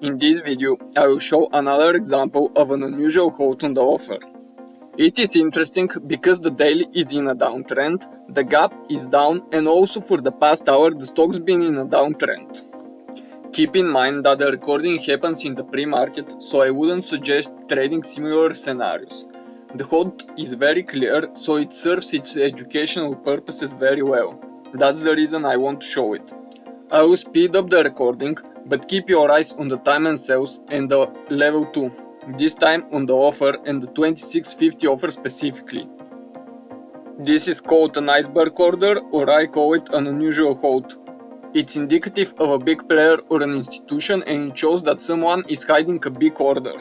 In this video, I will show another example of an unusual hold on the offer. It is interesting because the daily is in a downtrend, the gap is down, and also for the past hour the stock's been in a downtrend. Keep in mind that the recording happens in the pre-market, so I wouldn't suggest trading similar scenarios. The hold is very clear, so it serves its educational purposes very well. That's the reason I want to show it. I will speed up the recording, but keep your eyes on the time and sales and the level 2, this time on the offer and the 26.50 offer specifically. This is called an iceberg order, or I call it an unusual hold. It's indicative of a big player or an institution, and it shows that someone is hiding a big order.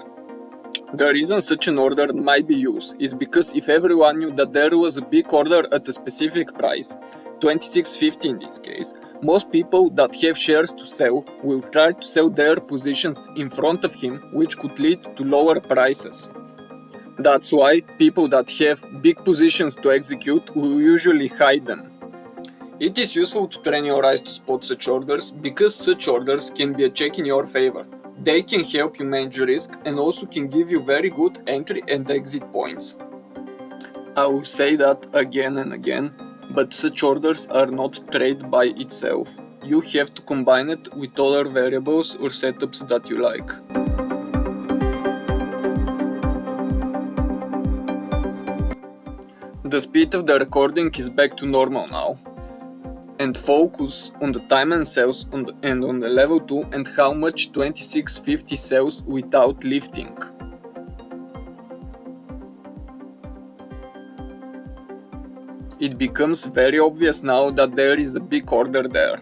The reason such an order might be used is because if everyone knew that there was a big order at a specific price, 26.50 in this case, most people that have shares to sell will try to sell their positions in front of him, which could lead to lower prices. That's why people that have big positions to execute will usually hide them. It is useful to train your eyes to spot such orders because such orders can be a check in your favor. They can help you manage risk and also can give you very good entry and exit points. I will say that again and again, but such orders are not traded by itself. You have to combine it with other variables or setups that you like. The speed of the recording is back to normal now, and focus on the time and sales and on the level 2 and how much 26.50 sells without lifting. It becomes very obvious now that there is a big order there.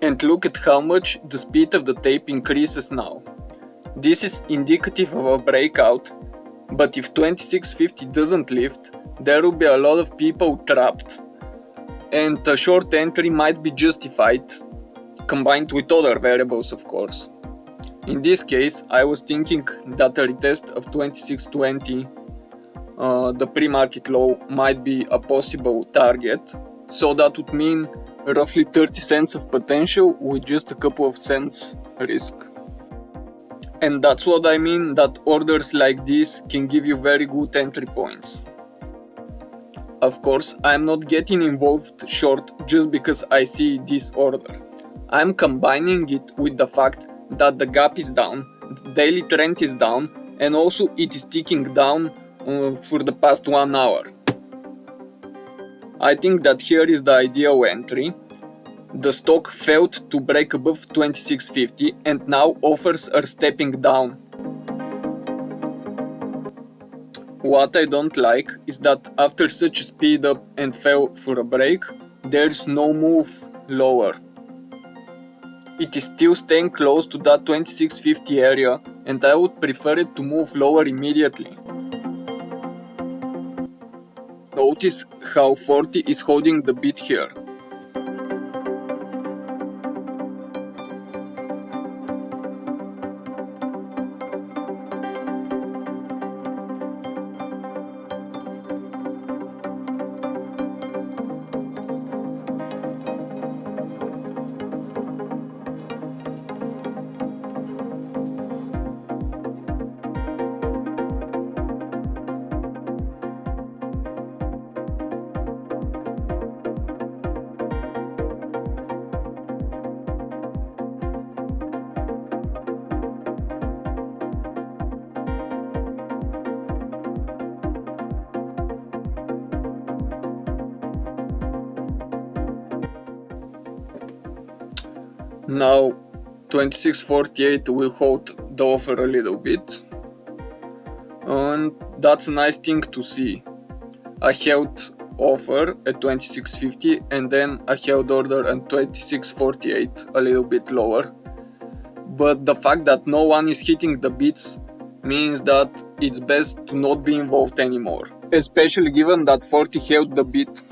And look at how much the speed of the tape increases now. This is indicative of a breakout, but if 26.50 doesn't lift, there will be a lot of people trapped, and a short entry might be justified, combined with other variables of course. In this case, I was thinking that a retest of 26.20, the pre-market low, might be a possible target, so that would mean roughly 30 cents of potential with just a couple of cents risk. And that's what I mean, that orders like this can give you very good entry points. Of course, I'm not getting involved short just because I see this order. I'm combining it with the fact that the gap is down, the daily trend is down, and also it is ticking down for the past 1 hour. I think that here is the ideal entry. The stock failed to break above 26.50 and now offers are stepping down. What I don't like is that after such a speed up and fell for a break, there's no move lower. It is still staying close to that 26.50 area, and I would prefer it to move lower immediately. Notice how 40 is holding the bid here. Now 26.48 will hold the offer a little bit, and that's a nice thing to see. A held offer at 26.50 and then a held order at 26.48, a little bit lower. But the fact that no one is hitting the bids means that it's best to not be involved anymore, especially given that 40 held the bid.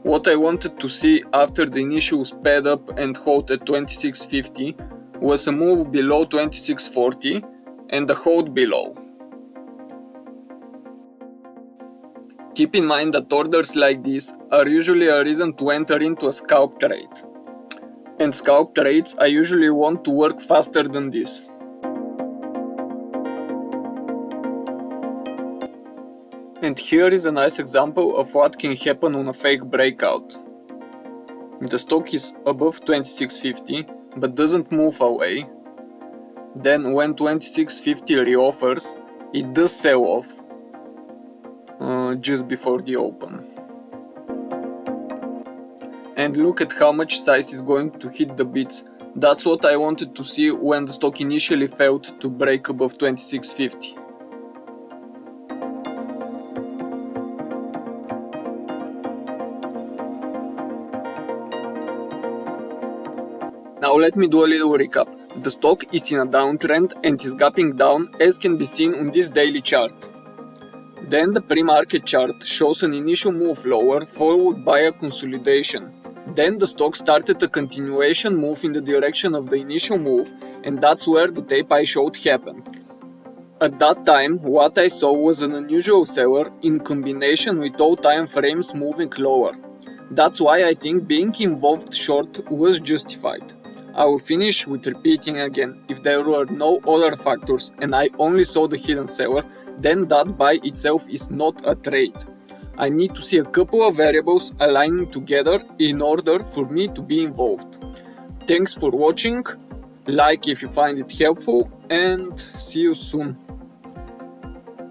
What I wanted to see after the initial sped up and hold at 26.50 was a move below 26.40 and a hold below. Keep in mind that orders like this are usually a reason to enter into a scalp trade. And scalp trades I usually want to work faster than this. And here is a nice example of what can happen on a fake breakout. The stock is above 26.50 but doesn't move away. Then when 26.50 reoffers, it does sell off just before the open. And look at how much size is going to hit the bids. That's what I wanted to see when the stock initially failed to break above 26.50. Now let me do a little recap. The stock is in a downtrend and is gapping down, as can be seen on this daily chart. Then the pre-market chart shows an initial move lower followed by a consolidation. Then the stock started a continuation move in the direction of the initial move, and that's where the tape I showed happened. At that time, what I saw was an unusual seller in combination with all time frames moving lower. That's why I think being involved short was justified. I will finish with repeating again, if there were no other factors and I only saw the hidden seller, then that by itself is not a trade. I need to see a couple of variables aligning together in order for me to be involved. Thanks for watching, like if you find it helpful, and see you soon.